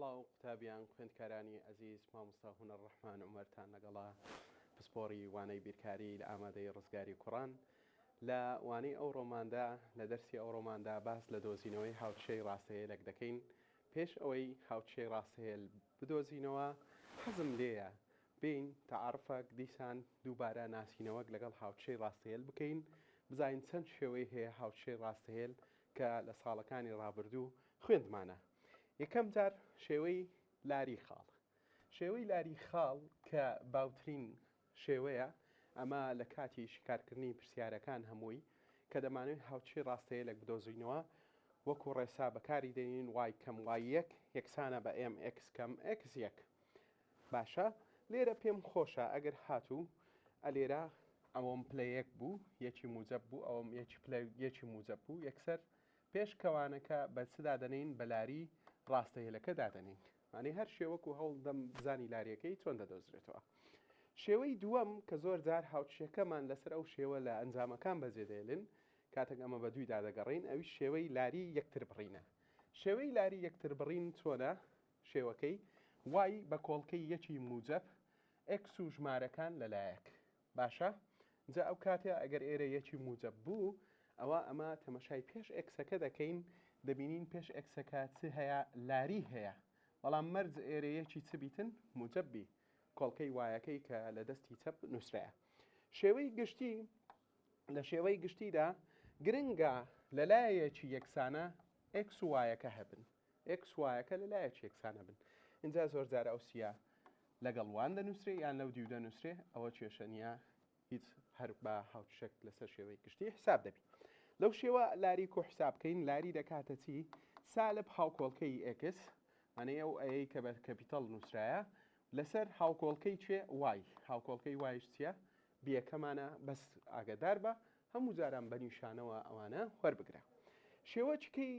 سڵاو قوتابیان خوێندکارانی ئەزیز مامۆستا هونەرڕەحمان عومەرتان لەگەڵا پسپۆڕی وانەی بیرکاری لە ئامادەی ڕزگاری کوڕان لە وانەی ئەو ڕۆماندا لە دەرسی ئەو ڕۆماندا باس لە دۆزینەوەی هاوچەی ڕاستەیەلێک دەکەین. پێش ئەوەی هاوچەی ڕاستەیەل بدۆزینەوە حەزم لێیە بین تەعارفەک دیسان دووبارە ناسینەوەک لەگەڵ هاوچەی ڕاستەیەل بکەین، بزانین چەند شێوەی هەیە هاوچەی ڕاستەیەل کە لە ساڵەکانی ڕابردوو خوێندمانە. یەکەم جار شێوەی لاری خاڵ. شێوەی لاری خاڵ کە باوترین شێوەیە، ئەمە لە کاتی شکارکردنی پرسیارەکان هەمووی کە دەمانوێت هاوچەی ڕاستەیەلێک بدۆزینەوە، وەکو ڕێسا بەکاری دێنین وای کەم وای یەک یەکسانە بە mx کەم x یەک. باشە لێرە پێم خۆشە ئەگەر هاتوو ئەلێرە ئەوەم پلەیەک بوو یەکی موجب بوو، ئەوم یەکی موجب بوو، یەکسەر پێش کەوانەکە بە چدا دەنین بە لاری ڕاستەیەلەکە دادەنین. مانەی هەر شێوەک و هەوڵ دەم بزانی لاریەکەی چۆن دەدۆزرێتەوە. شێوەی دووەم کە زۆر جار هاوچیەکەمان لەسەر ئەو شێوە لە ئەنجامەکان بەجێدێڵن کاتێک ئەمە بە دووی دادەگەڕین، ئەوی شێوەی لاری یەکتر بڕینە. شێوەی لاری یەکتر بڕین چۆنە؟ شێوەکەی وای بە کۆڵکەی یەکی موجب x و ژمارەکان لەلایەک. باشە؟ جا ئەو کاتێ ئەگەر ئێرە یەکی موجب بوو، ئەوە ئەمە تەمەشای پێش ئەکسەکە دەکەین، دەبینین پێش ئەکسەکە چ هەیە؟ لاری هەیە. بەڵام مەرج ئێرەیەکی چ بیتن؟ موجببی کۆڵکەی وایەکەی کە لە دەستی چەپ نووسرایە. شێوەی گشتی لە شێوەی گشتیدا گرنگە لەلایەکی یەکسانە x و وایەکە هەبن. x وایەکە لەلایەکی یەکسانە بن. اینجا زۆر جار ئەو سیە لەگەڵ وان دەنووسرێ یان لەو دیو دەنووسرێ، ئەوە کێشە نییە، هیچ هەر بە هاوچەک لەسەر شێوەی گشتی حساب دەبی. لەو شێوە لاری کۆ حساب بکەین، لاری دەکاتە چی؟ سالب هاوکۆڵکەی x، ئەنێ ئەو ئەیەی کە بە کەپیتەڵ نووسرایە لەسەر هاوکۆڵکەی چێ؟ وای. هاوکۆڵکەی وایش چییە؟ بیەکەمانە، بەس ئاگدار بە هەموو جاران بە نیشانەوە ئەوانە وەربگرە. شێوەچکەی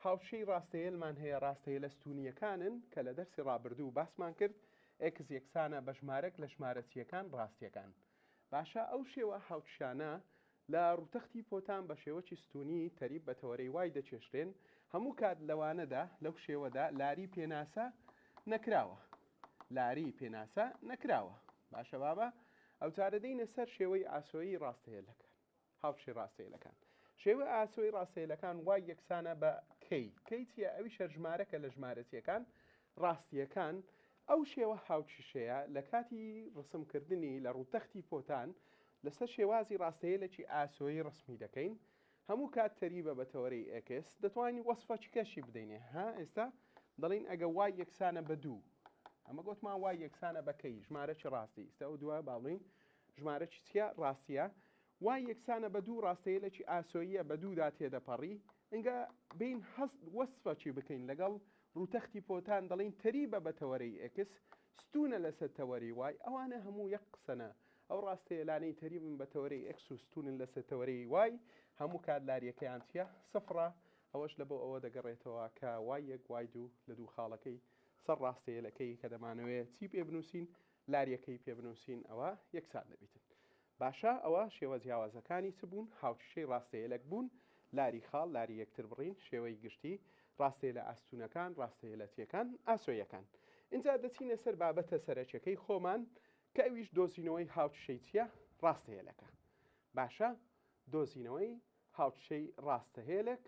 هاوچەی ڕاستەیەلمان هەیە، ڕاستەیە لە ستونیەکانن کە لە دەرسی ڕابردوو باسمان کرد، x یەکسانە بە ژمارەك لە ژمارەچیەکان ڕاستیەکان. باشە ئەو شێوە هاوچشانە لە ڕوتەختی پۆتان بە شێوەی ستونی تەریب بە تەوەرەی وای دەچێشرێن. هەموو کات لەوانەدا لەو شێوەدا لاری پێناسە نەکراوە. لاری پێناسە نەکراوە. باشە بابە ئەو جارە دەینە سەر شێوەی ئاسۆیی ڕاستەیەلەکان، هاوچەی ڕاستەیەلەکان. شێوە ئاسۆی ڕاستەیەلەکان وای یەکسانە بە کەی. کەی چیە؟ ئەوی شەرژمارەکە لە ژمارەچیەکان ڕاستیەکان. ئەو شێوە هاوچشەیە لە کاتی ڕسمکردنی لە ڕوتەختی پۆتان لەسەر شێوازی ڕاستەیەلێکی ئاسۆیی ڕسمی دەکەین. هەموو کات تەریبە بە تەوەرەی x دەتوانین وەسفەچکەشی بدەینێ. ئێستا دەڵین ئەگە وای یەکسانە بە دوو، ئەمە گوتمان وای یەکسانە بە کەی، ژمارەی ڕاستی. ئێستا ئەو دووە باڵین ژمارەی چیە؟ ڕاستیە. وای یەکسانە بە دوو ڕاستەیەلێکی ئاسۆییە بە دوودا تێدەپەڕی. ئەنگە بین وەسفەچی بکەین لەگەڵ ڕوتەختی پۆتان، دەڵین تەریبە بە تەوەرەی x ستونە لەسەر تەوەری وای. ئەوانە هەموو یەک قسەنە. ئەو ڕاستەیەلانەی تەریبن بە تەوەرەی x و ستونن لەسەر تەوەرەی وای، هەموو کات لاریەکەیان چیە؟ سفرە. ئەوەش لە بۆ ئەوە دەگەڕێتەوە کە وای یەک وای دوو لە دوو خاڵەکەی سەر ڕاستەیەلەکەی کە دەمانەوێت چی پێ بنووسین؟ لاریەکەی پێ بنووسین، ئەوە یەکسان دەبیتن. باشە ئەوە شێوە جیاوازەکانی چ بوون؟ هاوچشەی ڕاستەیەلێک بوون. لاری خاڵ، لاری یەکتر بڕین، شێوەی گشتی، ڕاستەیە لە ئاستونەکان، ڕاستەیەلەتیەکان، ئاسۆیەکان. اینجا دەچینە سەر بابەتە سەرەکیەکەی خۆمان کە ئەویش دۆزینەوەی هاوچشەی چیە؟ ڕاستەیەلەکە. باشە دۆزینەوەی هاوچشەی ڕاستەهێلێک،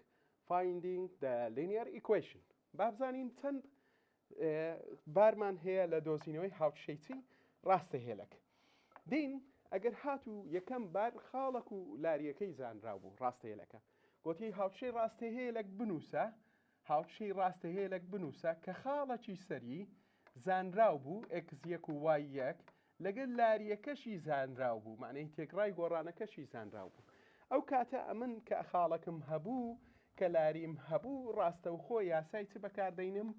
finding the linear equation. بابزانین چەند بارمان هەیە لە دۆزینەوەی هاوچشەی چی؟ ڕاستەهێلێک. دین ئەگەر هاتوو یەکەم بار خاڵک و لاریەکەی زانراو بوو ڕاستەیەلەکە، گوتی هاوچشەی ڕاستەهێلێک بنووسە، هاوچشەی ڕاستەهێلێک بنووسە کە خاڵەکی سەری زانراو بوو x یەک و وای یەک لەگەڵ لاریەکەشی زانراو بوو، معنەی تێکڕای گۆڕانەکەشی زانراو بوو. ئەو کاتە ئەمن کە خاڵەکەم هەبوو کە لاریم هەبوو، ڕاستەوخۆ یاسای چ بەکاردەینم؟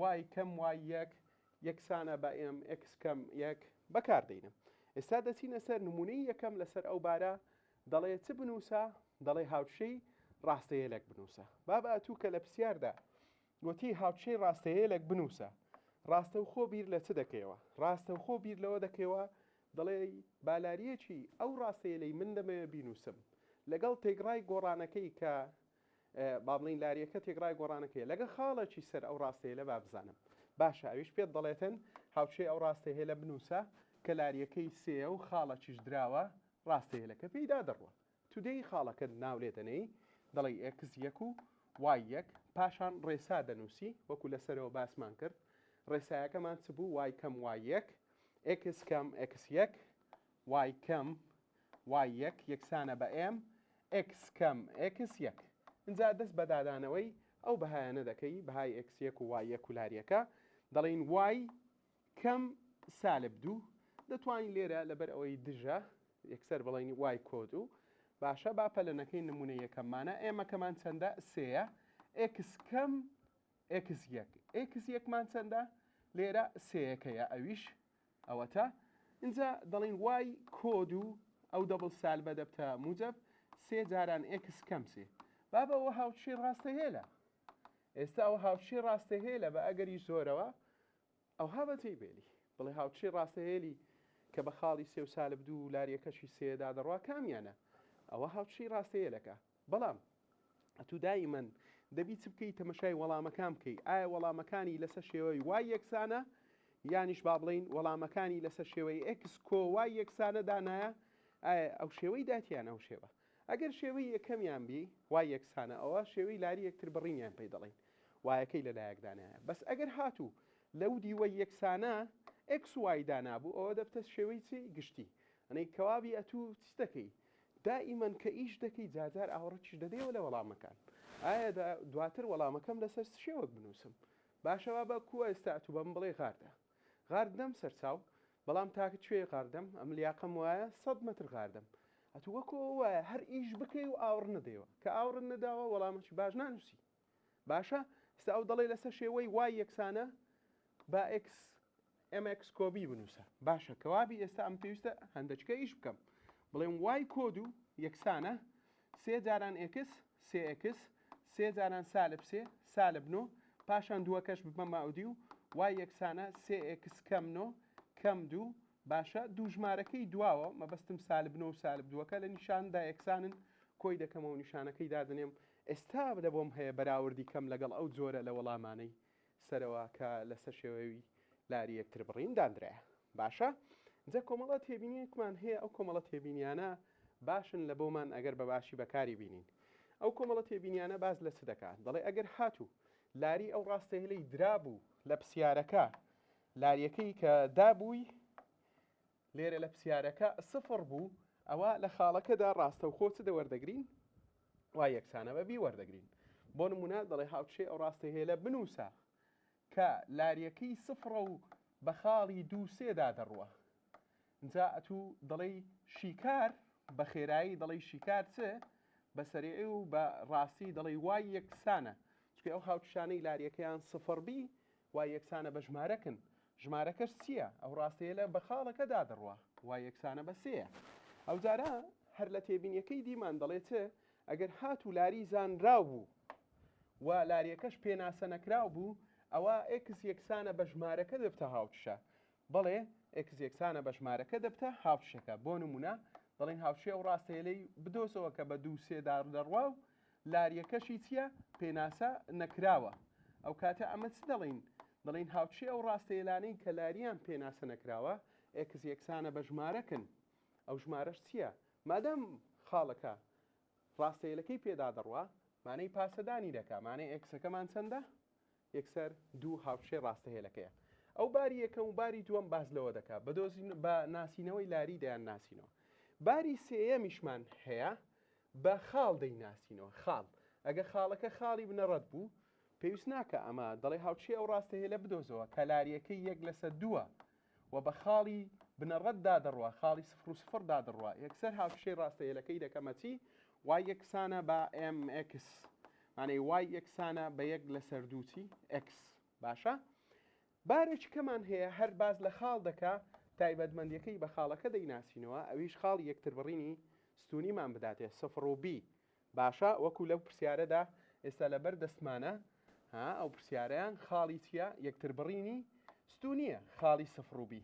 وای کەم وای یەک یەکسانە بە mx کەم یەک بەکاردەینم. ئێستا دەچینە سەر نمونەی یەکەم لەسەر ئەو بارە، دەڵێ چ بنووسە؟ دەڵێ هاوچشەی ڕاستەیەلێک بنووسە. بابە ئەتوو کە لە پرسیاردا گوتی هاوچشەی ڕاستەیەلێک بنووسە، ڕاستەوخۆ بیر لە چ دەکەیەوە؟ ڕاستەوخۆ بیر لەوە دەکەوە دەڵێ بالاریەکی ئەو ڕاستەیەلەی من دەمەوێت بینووسم لەگەڵ تێگڕای گۆڕانەکەی کە با بڵین لاریەکە تێگڕای گۆڕانەکەی لەگە خاڵێکی سەر ئەو ڕاستەیەلە با بزانم. باشە ئەویش پێت دەڵێتن هاوچێ ئەو ڕاستەی هەیە لە بنووسە کە لاریەکەی سێە و خاڵەکیش دراوە ڕاستەی هەیەکە پێیدا دەڕوە تودەی خاڵەکە ناو لێدەنەی دەڵێ ئێکس یەک و وای یەک پاشان ڕێسا دەنووسی وەکو لەسەرەوە باسمان کرد ڕێسایەکەمان چ بوو وای کەم وای یەک ئێکس کەم ئێکس یەک وای کەم وای یەک یەکسانە بە ئێم ئێکس کەم ئێکس یەک اینجا دەست بە دادانەوەی ئەو بەهایانە دەکەی بەهای ئێکس یەک و وای یەک و لاریەکە دەڵێن وای کەم سالب دوو دەتوانین لێرە لەبەر ئەوەی دژە یەکسەر بڵێنی وای کۆد و باشە با پەلەنەکەی نمونە یەکەممانە ئێمەکەمان چەندە سێە ئێکس کەم ئێکس یەک ئێکس یەکمان چەندە لێرە سەیەکەیە ئەویش ئەوەتە اینجا دەڵێن وای کۆد و ئەو دەبڵ سالبە دەبتە موجب سێ جاران ئێکس کەم سێ با بەوە هاوچی ڕاستە هێلە ئێستا ئەو هاوچی ڕاستە هێلە بە ئەگەری زۆرەوە ئەو هابەتی بێلی بڵێ هاوچی ڕاستەهێلی کە بە خاڵی سێ و سالب دوو لاریەکەشی سێدا دەڕوا کامیانە ئەوە هاوچی ڕاستەهێلەکە بەڵام ئەتوو دائیمەن دەبی چ بکەی تەمەشای وەڵامەکان بکەی ئایا وەڵامەکانی لەسەر شێوەی وای یەکسانە یانیش با بڵین وەڵامەکانی لەسەر شێوەی ئێکس کۆ وای یەکسانە دانایە ئایا ئەو شێوەی داتیان ئەو شێوە ئەگەر شێوەی یەکەمیان بی وای یەکسانە ئەوە شێوەی لاری یەکتر بڕینیان پێی دەڵێن وایەکەی لەلایەکدانایە بەس ئەگەر هاتوو لەو دیوە یەکسانە ئێکس وای دانابوو ئەوە دەبتە شێوەی چی گشتی ئەنەی کەوابی ئەتوو چ دەکەی دائیمەن کە ئیش دەکەی جاجار ئاوەڕەکیش دەدەیەوە لە وەڵامەکان ئایا دواتر وەڵامەکەم لەسەر شێوەک بنووسم باشەوە بە کووە ئێستا ئەتوو بەم بڵێ غاردە غاردەم سەرچاو بەڵام تاکە کوێ غاردەم ئەم لیاقەم وایە 100 متر غاردەم ئەتوو وەکو وایە هەر ئیش بکەی و ئاور نەدەیەوە کە ئاور نەداوە وەڵامەکی باش نانووسی باشە ئێستا ئەو دەڵێ لەسەر شێوەی وای یەکسانە با ئێکس ئەمەکس کۆبی بنووسە باشە کەوابی ئێستا ئەم پێویستە هەندێککە ئیش بکەم بڵێم وای کۆد و یەکسانە سێ جاران ئێکس سێ ئێکس سێ جاران سالب سێ سالب نۆ پاشان دووەکەش ببە ماودی و وای یەکسانە سێ ئێکس کەم نۆ کەم دوو باشە دوو ژمارەکەی دواوە مەبەستم سالب نۆ و سالب دووەکە لە نیشاندا یەکسانن کۆی دەکەمەوە نیشانەکەی دادنێم ئێستا بدە بۆم هەیە بەراوردی کەم لەگەڵ ئەو جۆرە لە وەڵامانەی سەرەوە کە لەسەر شێوەوی لاری یەکتر بڕین دانرایە باشە جە کۆمەڵە تێبینیەکمان هەیە ئەو کۆمەڵە تێبینیانە باشن لە بۆمان ئەگەر بە باشی بەکاری بینین ئەو کۆمەڵە تێبینیانە باز لە چ دەکات دەڵێ ئەگەر هاتوو لاری ئەو ڕاستەهێلەی درابوو لە پرسیارەکە لاریەکەی کە دابووی لێرە لە پرسیارەکە سفر بوو ئەوە لە خاڵەکەدا ڕاستە و خۆچ دەوەردەگرین وای یەکسانە بەبی وەردەگرین بۆ نمونە دەڵێ هاوچێ ئەو ڕاستەهێلە بنووسە کە لاریەکەی سفرە و بە خاڵی دوو سێدا دەڕوە اینجا ئەتوو دەڵێ شیکار بە خێرایی دەڵێ شیکار چ بە سەریعی و بە ڕاستی دەڵێ وای یەکسانە چکە ئەو هاوچشانەی لاریەکەیان سفربی وای یەکسانە بە ژمارەکن ژمارەکەش چییە ئەو ڕاستەیە بە خاڵەکەدا دەڕوە وای یەکسانە بە سەیە ئەو جارە هەر لە تێبینیەکەی دیمان دەڵێت ئەگەر هاتوو لاری زانراو بوو و لاریەکەش پێناسە نەکراو بوو ئەوە ئێکس یەکسانە بە ژمارەکە دەبتە هاوچشە بەڵێ ئێکس یەکسانە بە ژمارەکە دەبتە هاوچشەکە بۆ نمونە دەڵێن هاوچێ ئەو ڕاستەیەلەی بدۆزەوە کە بە دوو سێدار دەڕوا و لاریەکەشی چییە پێناسە نەکراوە ئەو کاتە ئەمە چ دەڵێن هاوچێ ئەو ڕاستەیەلانەی کە لاریان پێناسە نەکراوە ئێکس یەکسانە بە ژمارەکن ئەو ژمارەش چییە مادەم خاڵەکە ڕاستەیەلەکەی پێدا دەڕوا مانەی پاسەدانی دەکا مانەی ئێکسەکەمان چەندە یەکسەر دوو هاوچێ ڕاستەهێلەکەیە ئەو باری یەکەم و باری دووەم باز لەوە دەکا بەدۆزین بە ناسینەوەی لاری دەیان ناسینەوە باری سێیەمیشمان هەیە بە خاڵ دەیناسینەوە خاڵ ئەگە خاڵەکە خاڵی بنەڕەت بوو پێویست ناکە ئەمە دەڵێ هاوچێ ئەو ڕاستەهێلە بدۆزەوە کە لاریەکەی یەک لەسەر دووە و بە خاڵی بنەڕەتدا دەڕوا خاڵی سفر و سفردا دەڕوا یەکسەر هاوچێ ڕاستەهێلەکەی دەکەمە چی وای یەکسانە بە MX مانەی وای یەکسانە بە یەک لەسەر دووچی X باشە بارێکی کەمان هەیە هەر باز لە خاڵ دەکا تایبەتمەندیەکەی بە خاڵەکە دەیناسینەوە ئەویش خاڵی یەکتر بڕینی ستونیمان بداتێ سفر و بی باشە وەکو لەو پرسیارەدا ئێستا لەبەر دەستمانە ئەو پرسیارەیان خاڵی چیە یەکتر بڕینی ستونیە خاڵی سفر و بی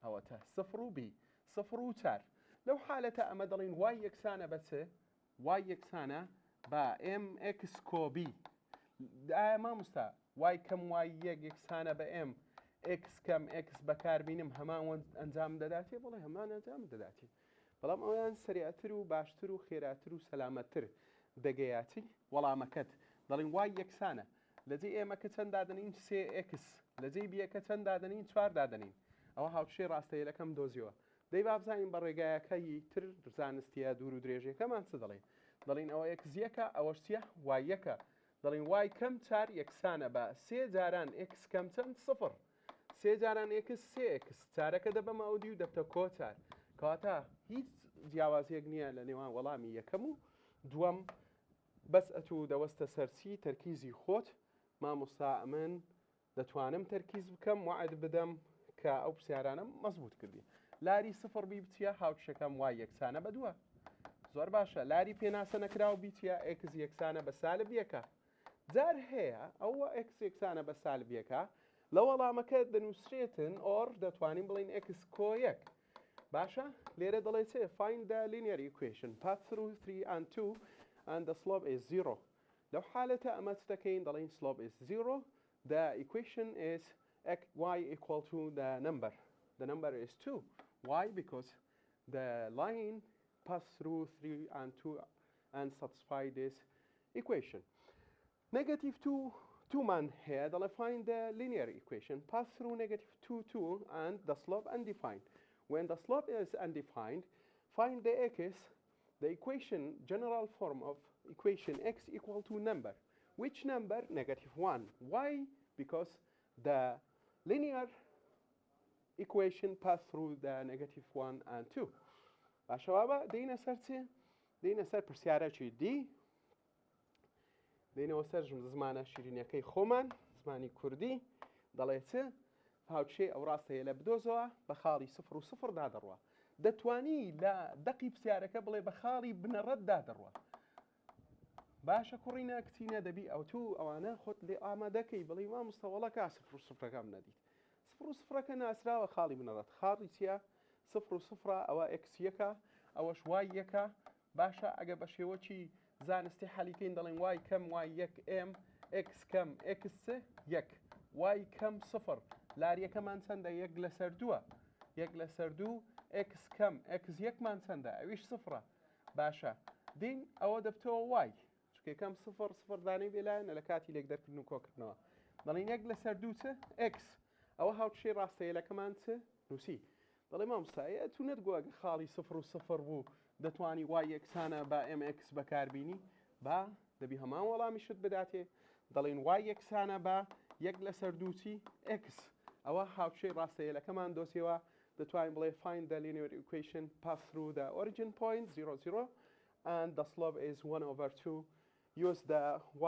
ئەوەتە سفر و بی سفر و چار لەو حالەتە ئەمە دەڵێن وای یەکسانە بە چ وای یەکسانە بە MX کۆبی مامۆستا وای کەم وای یەک یەکسانە بە ئێم ئێکس کەم ئێکس بەکاربینم هەمان ئەنجام دەداتێ بڵێ هەمان ئەنجام دەداتێ بەڵام ئەویان سریعتر و باشتر و خێراتر و سەلامەتتر دەگەیاتی وەڵامەکەت دەڵێن وای یەکسانە لەجێ ئێمەکە چەند دادەنین 3x لەجێ بیەکە چەند دادەنین 4 دادەنین ئەوە هاوچێ ڕاستەیەەکەم دۆزیەوە دەی بابزانین بە ڕێگایەکەی تر زانستیە دوور و درێژەکەمان چ دەڵێ دەڵین ئەوە یەکزیەکە ئەوەش چیە وایەکە دەڵین وای کەم 4 یەکسانە بە 3 جاران x کەم چەند 0 3 جاران x 3x چارەکە دەبەمە ئەودی و دەبتە کۆچار کەواتە هیچ جیاوازیەک نییە لە نێوان وەڵامی یەکەم و دووەم بەس ئەتوو دەوەستە سەرچی تەرکیزی خۆت مامۆستا ئەمن دەتوانم تەرکیز بکەم وعد بدەم کە ئەو پرسیارانم مەزبوط کردی لاری سفر بی بچیە هاوچەکەم وای یەکسانە بە دووە زۆر باشە لاری پێناسە نەکراو بیتە ئێکس یەکسانە بە سالب یەکە جار هەیە ئەوە ئێکس یەکسانە بە سالب یەکە لە وەڵامەکە دەنووسرێتن ئۆر دەتوانین بڵین ئێکس کۆ یەک باشە لێرە دەڵێ چێ find the linear equation path through 3 and 2 and the slope is 0 لەو حالەتە ئەمە چ دەکەین دەڵێن slope is 0 the equation is y equal to the number is 2 why because the line pass through 3 and 2 and satisfy this equation negative 2 man here they'll find the linear equation pass through negative 2 and the slope undefined when the slope is undefined find the x the equation general form of equation x equal to number which number negative 1 why because the linear equation pass through the negative 1 and 2 باشەوابە دەینە سەر چێ دەینە سەر پرسیارەکی دی دەینەوە سەر زمانە شیرینەکەی خۆمان زمانی کوردی دەڵێ چ هاوچێ ئەو ڕاستەیە لە بدۆزەوە بە خاڵی 0 و 0 دادەڕوە دەتوانی لە دەقی پرسیارەکە بڵێ بە خاڵی بنەڕەت دادەڕوە باشە کوڕینە کچینە دەبی ئەو تو ئەوانە خۆت لێ ئامادەکەی بڵێ مامۆستاوەڵەکە 0 و 0ەکەم نەدیت 0 و 0ەکە ناسراوە خاڵی بنەڕەت خاڵی چییە 0 و 0 ئەوە x یەکە ئەوەش وای یەکە باشە ئەگە بە شێوەکی زانستی حەلیکەین دەڵێن وای کەم وای یەک m x کەم x یەک وای کەم 0 لاریەکەمان چەندە یەک لەسەر دووە یەک لەسەر دوو x کەم x یەکمان چەندە ئەویش 0 باشە دین ئەوە دەبتەوە وای چکەکەم 0 0 دانەی بێلایەنە لە کاتی لێک دەرکردن و کۆکردنەوە دەڵێن یەک لەسەر دوو چ x ئەوە هاوچێ ڕاستەیەلەکەمان چ نووسی دەڵێ مامۆستایە تو نەتگووە خاڵی 0 و 0 بوو دەتوانی وای یەکسانە بە mx بەکاربینی با دەبی هەمان وەڵامیشت بداتێ دەڵێن وای یەکسانە بە یەک لەسەر دووچی x ئەوە هاوچێ ڕاستەیەلەکەمان دۆسیەوە دەتوانین بڵێ find the linear equation pass through the origin point 0 0 and the slope is 1 over 2 use the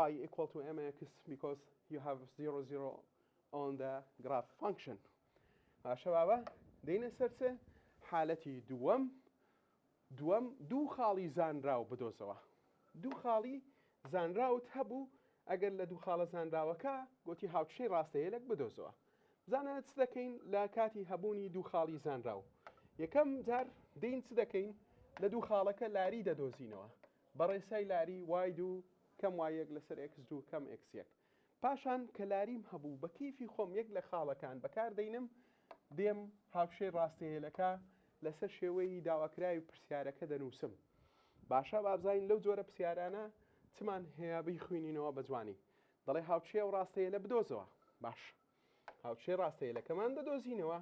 y equal to mx because you have 0 0 on the graph function باشە دەینە سەرچێ حالەتی دووەم دوو خاڵی زانراو بدۆزەوە دوو خاڵی زانراوت هەبوو ئەگەر لە دوو خاڵە زانراوەکە گوتی هاوچێ ڕاستەیەلێک بدۆزەوە بزانە چ دەکەین لە کاتی هەبوونی دوو خاڵی زانراو یەکەم جار دەین چ دەکەین لە دوو خاڵەکە لاری دەدۆزینەوە بەڕێسای لاری وای دوو کەم وایەک لەسەر x2 کەم x1 پاشان کە لاریم هەبوو بە کیفی خۆم یەک لە خاڵەکان بەکار دەینم دێم هاوشێ ڕاستەیەلەکە لەسەر شێوەی داواکراوی پرسیارەکە دەنووسم باشە بابزین لەو جۆرە پرسیارانە چمان هەیە بخوێنینەوە بە جوانی دەڵێ هاوچێ و ڕاستەیەلە بدۆزەوە باش هاوچێ ڕاستەیەلەکەمان دەدۆزینەوە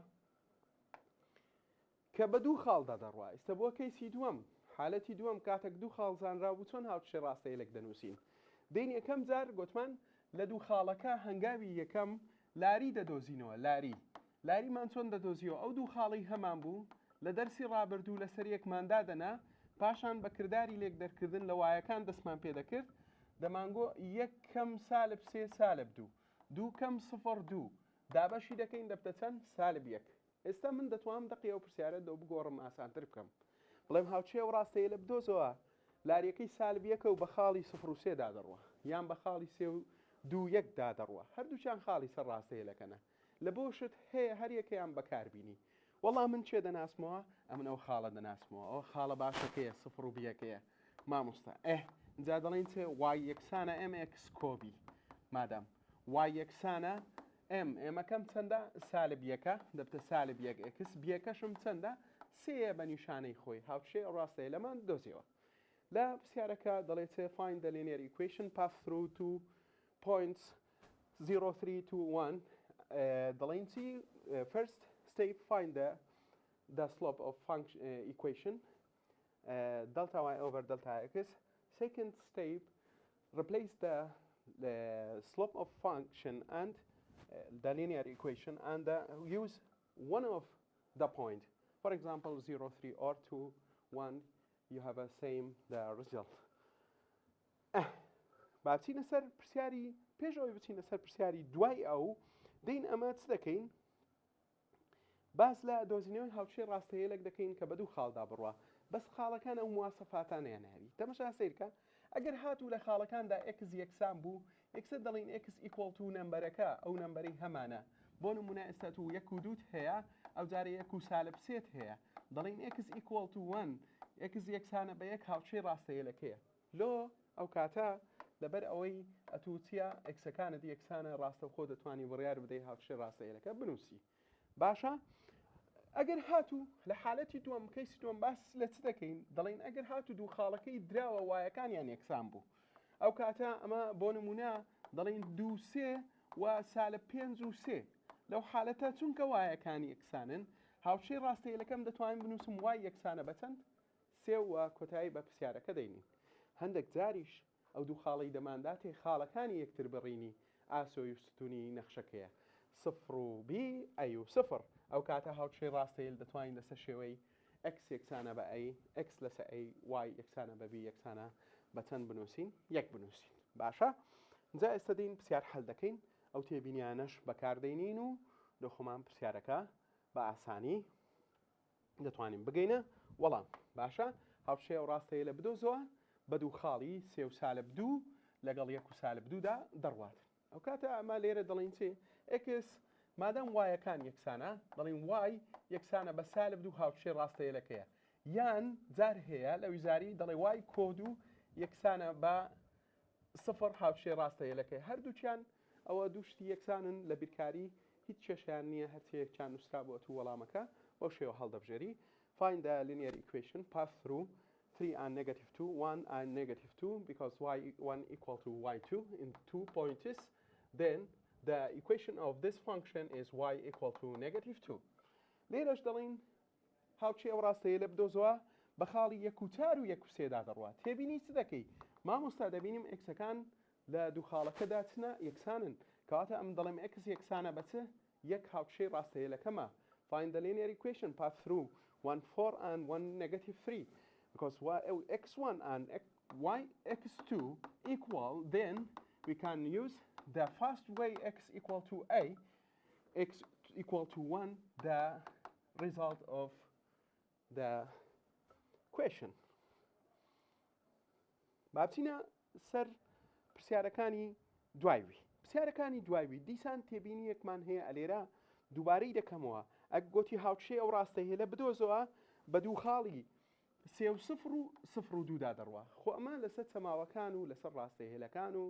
کە بە دوو خاڵدا دەڕوا ئێستا بۆ کەیسی دووەم حالەتی دووەم کاتێک دوو خاڵ زانرا بوو چۆن هاوچێ ڕاستەیەلێک دەنووسین دەین یەکەم جار گوتمان لە دوو خاڵەکە هەنگاوی یەکەم لاری دەدۆزینەوە لاریمان چۆن دەدۆزیەوە ئەو دوو خاڵی هەمان بوو لە دەرسی ڕابردوو لەسەر یەکماندا دەنا پاشان بە کردداری لێک دەرکردن لە وایەکان دەستمان پێدەکرد دەمانگۆ یەک کەم سالب سێ سالب دوو کەم سفر دوو دابەشی دەکەین دەبتە چەند سالب یەک ئێستا من دەتوانم دقی ئەو پرسیارە دەو بگۆڕم ئاسانتر بکەم بڵێم هاوچێ و ڕاستەیە لە بدۆزەوە لاریەکەی سالب یەکە و بە خاڵی سفر و سێ دادەڕوە یان بە خاڵی سێ و دوو یەک دادەڕوە هەردووچیان خاڵی سەر ڕاستەیەلەکەنە لە بۆشت هەیە هەر یەکەیان بەکاربینی وەڵام من چێ دەناسمەوە ئەمن ئەو خاڵە دەناسمەوە ئەو خاڵە باشەکەیە سفر و بیەکەیە مامۆستا ئێ جا دەڵێن چێ وای یەکسانە mx کۆبی مادام y یەکسانە m ئێمەکەم چەندە سالب یەکە دەبتە سالب یەک x بیەکەشم چەندە سێ بە نیشانەی خۆی هاوچێ ڕاستەیە لەمان دۆزیەوە لا پرسیارەکە دەڵێتێ find the linear equation path through two points 0 3 2 1 دەڵێن چی first step find the slope of function equation delta y over delta x second step replace the slope of function and the linear equation and use one of the point for example 0 3 or 2 1 you have a same the result بچینە سەر پرسیاری پێشەوەی بچینە سەر پرسیاری دوای ئەو دەین ئەمە چ دەکەین باز لە دۆزینەوەی هاوچێ ڕاستەیەک دەکەین کە بە دوو خاڵدا بڕوە بەس خاڵەکان ئەو مواسەفاتانەیە ناوی تەماشا سیرکە ئەگەر هاتوو لە خاڵەکاندا x یەکسان بوو x دەڵین x equal to نمبەرەکە ئەو نمبەرەی هەمانە بۆ نمونە ئێستا تو یەک و دووت هەیە ئەو جارە یەک و سالب سێت هەیە دەڵین x equal to 1 x یەکسانە بە یەک هاوچێ ڕاستەیەکەیە لۆ ئەو کاتە لەبەر ئەوەی ئەتووتیە ئەکسەکانت یەکسانە ڕاستەوخۆ دەتوانی بڕیار بدەی هاوچێ ڕاستەیەەکە بنووسی باشە ئەگەر هاتوو لە حالەتی دووەم کەیسی دووەم باس لە چ دەکەین دەڵێن ئەگەر هاتوو دوو خاڵەکەی دراوە وایەکانیان یەکسان بوو ئەو کاتە ئەمە بۆ نمونە دەڵێن دوو سێ و سالب پێنج و سێ لەو حالەتە چونکە وایەکانی یەکسانن هاوچێ ڕاستەیەەکەم دەتوانین بنووسم وای یەکسانە بەچەند سێ و کۆتایی بە پرسیارەکە دەینین هەندێک جاریش ئەو دوو خاڵی دەماندا تێ خاڵەکانی یەکتر بڕینی ئاسۆی و ستونی نەخشەکەیە سفر و بی ئەی و سفر ئەو کاتە هاوچێ ڕاستەیە دەتوانین لەسەر شێوەی x یەکسانە بە ئەی x لەسەر ئەی y یەکسانە بە بی یەکسانە بە چەند بنووسین یەک بنووسین باشە جا ئێستا دین پرسیار هەڵ دەکەین ئەو تێبینیانەش بەکاردەینین و دۆخۆمان پرسیارەکە بە ئاسانی دەتوانین بگەینە وەڵام باشە هاوچێ ئەو ڕاستەیە لە بدۆزەوە بە دوو خاڵی سێ و سالب دوو لەگەڵ یەک و سالب دوودا دەڕوات ئەو کاتە ئەمە لێرە دەڵێن چێ x مادەم وایەکان یەکسانە دەڵێن وای یەکسانە بە سالب دوو هاوچێ ڕاستەیەکەیە یان جار هەیە لە ویزاری دەڵێ وای کۆد و یەکسانە بە سفر هاوچێ ڕاستەیەکەی هەردووچیان ئەوە دووشتی یەکسانن لە بیرکاری هیچ کێشیان نییە هەرچەیەکیان نووسرا بۆ تو وەڵامەکە بەو شێوە هەڵدەبژێری find the linear equation path through 3 and negative 2 1 and negative 2 because y1 equal to y2 in 2 points then the equation of this function is y equal to negative 2 لێرەش دەڵین هاوچێ ئەو ڕاستەیە لە بدۆزەوە بە خاڵی یەک و چار و یەک و سێدا دەڕوات تێبینی چ دەکەی مامۆستا دەبینیم ئێکسەکان لە دوو خاڵەکەدا چنە یەکسانن کەواتە ئەم دەڵێم x یەکسانە بە چ یەک هاوچێ ڕاستەیەکەمە find the linear equation path through 1 4 and 1 negative 3 because x1 and x2 equal then we can use the first way x equal to a x equal to 1 the result of the question بابچینە سەر پرسیارەکانی دوایوی دیسان تێبینی یەکمان هەیە ئەلێرە دووبارەی دەکەمەوە ئەک گوتی هاوچێ ئەو ڕاستەیە لە بدۆزەوە بە دوو خاڵی سێ و سفر و دوودا دەڕوە خۆ ئەمە لەسەر چەماوەکان و لەسەر ڕاستەیهێلەکان و